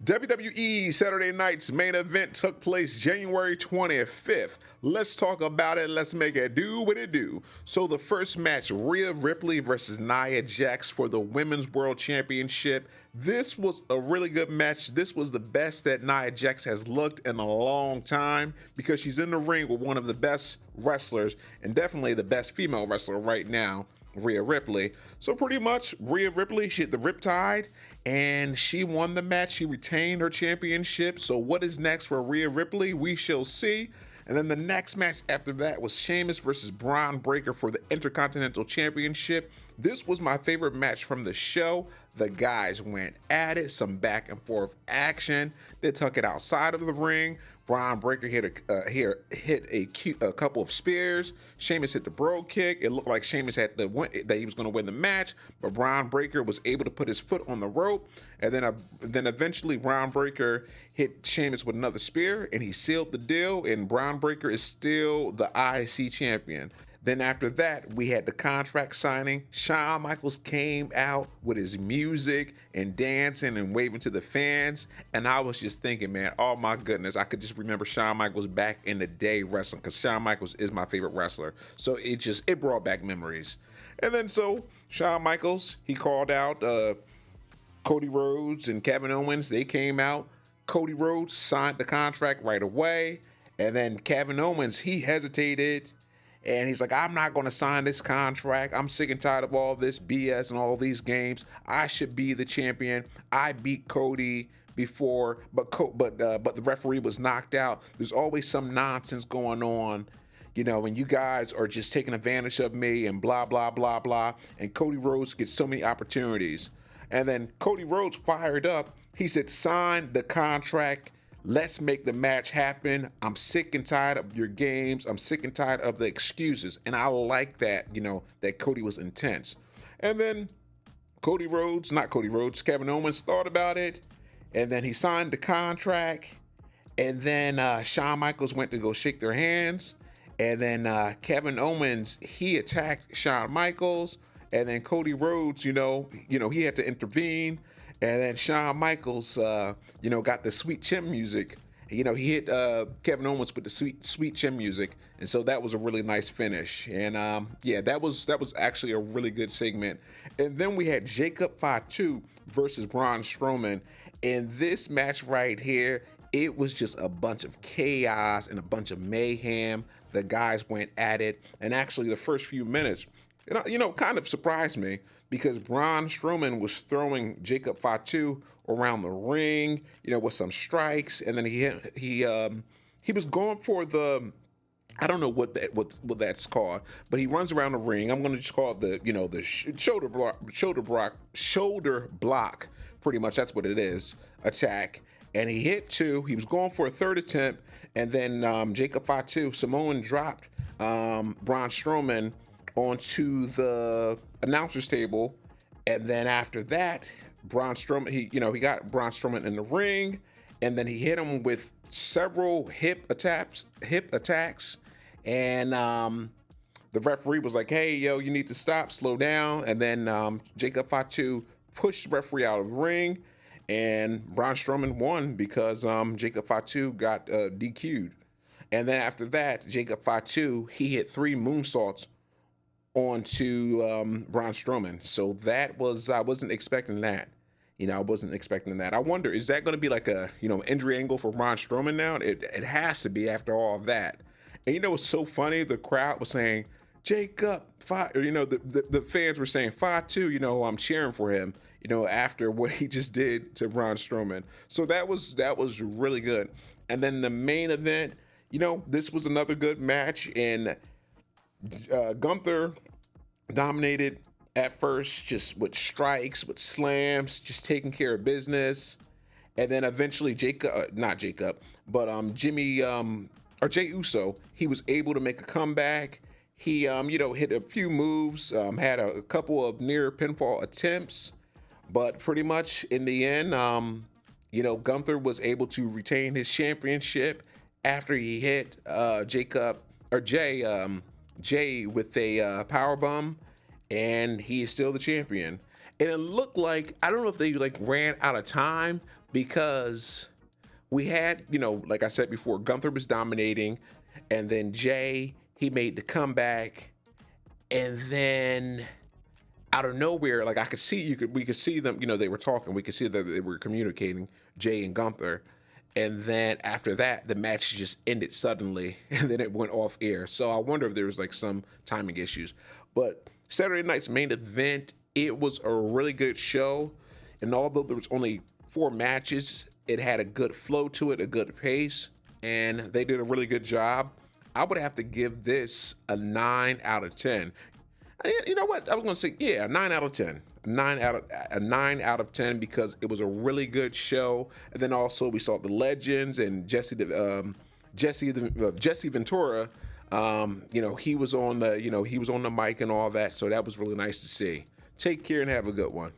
WWE Saturday night's main event took place January 25th. Let's talk about it. Let's make it do what it do. So the first match, Rhea Ripley versus Nia Jax for the Women's World Championship. This was a really good match. This was the best that Nia Jax has looked in a long time because she's in the ring with one of the best wrestlers and definitely the best female wrestler right now, Rhea Ripley. So pretty much Rhea Ripley, she hit the Riptide and she won the match. She retained her championship. So what is next for Rhea Ripley? We shall see. And then the next match after that was Sheamus versus Braun Breaker for the Intercontinental Championship. This was my favorite match from the show. The guys went at it, some back and forth action. They took it outside of the ring. Braun Breaker hit a couple of spears. Sheamus hit the bro kick. It looked like Sheamus had that he was going to win the match, but Braun Breaker was able to put his foot on the rope, and then eventually Braun Breaker hit Sheamus with another spear, and he sealed the deal. And Braun Breaker is still the IC champion. Then after that, we had the contract signing. Shawn Michaels came out with his music and dancing and waving to the fans. And I was just thinking, man, oh my goodness, I could just remember Shawn Michaels back in the day wrestling, because Shawn Michaels is my favorite wrestler. So it brought back memories. And then so Shawn Michaels, he called out Cody Rhodes and Kevin Owens. They came out. Cody Rhodes signed the contract right away. And then Kevin Owens, he hesitated. And he's like, I'm not going to sign this contract. I'm sick and tired of all this BS and all these games. I should be the champion. I beat Cody before, but the referee was knocked out. There's always some nonsense going on, and you guys are just taking advantage of me and blah, blah, blah, blah. And Cody Rhodes gets so many opportunities. And then Cody Rhodes fired up. He said, sign the contract. Let's make the match happen. I'm sick and tired of your games. I'm sick and tired of the excuses. And I like that, that Cody was intense. And then Kevin Owens thought about it. And then he signed the contract. And then Shawn Michaels went to go shake their hands. And then Kevin Owens, he attacked Shawn Michaels. And then Cody Rhodes, he had to intervene. And then Shawn Michaels, got the sweet chin music. He hit Kevin Owens with the sweet chin music, and so that was a really nice finish. And that was actually a really good segment. And then we had Jacob Fatu versus Braun Strowman. And this match right here, it was just a bunch of chaos and a bunch of mayhem. The guys went at it, and actually the first few minutes, kind of surprised me, because Braun Strowman was throwing Jacob Fatu around the ring, with some strikes, and then he was going for the, I don't know what that's called, but he runs around the ring. I'm going to just call it the shoulder block, pretty much. That's what it is, attack. And he hit two. He was going for a third attempt, and then Jacob Fatu, Samoan, dropped Braun Strowman onto the announcer's table. And then after that, Braun Strowman, he got Braun Strowman in the ring, and then he hit him with several hip attacks. And the referee was like, hey, yo, you need to stop, slow down. And then Jacob Fatu pushed the referee out of the ring, and Braun Strowman won because Jacob Fatu got DQ'd. And then after that, Jacob Fatu, he hit 3 moonsaults onto Braun Strowman. So that was, I wasn't expecting that. I wasn't expecting that. I wonder, is that going to be like a, injury angle for Braun Strowman now? It has to be after all of that. And it's so funny, the crowd was saying, Jacob, the fans were saying, Fatu, I'm cheering for him, after what he just did to Braun Strowman. So that was really good. And then the main event, this was another good match, and Gunther dominated at first, just with strikes, with slams, just taking care of business. And then eventually Jey Uso, he was able to make a comeback. He, hit a few moves, had a couple of near pinfall attempts, but pretty much in the end, Gunther was able to retain his championship after he hit Jay with a power bomb, and he is still the champion. And it looked like, I don't know if they ran out of time, because we had, like I said before, Gunther was dominating, and then Jay, he made the comeback, and then out of nowhere, like we could see them, they were talking, we could see that they were communicating, Jay and Gunther. And then after that, the match just ended suddenly, and then it went off air. So I wonder if there was like some timing issues. But Saturday night's main event, it was a really good show. And although there was only 4 matches, it had a good flow to it, a good pace, and they did a really good job. I would have to give this a 9 out of 10. You know what? I was going to say, yeah, a 9 out of 10. A 9 out of 10 because it was a really good show. And then also we saw the legends and Jesse Ventura. He was on the mic and all that, so that was really nice to see. Take care and have a good one.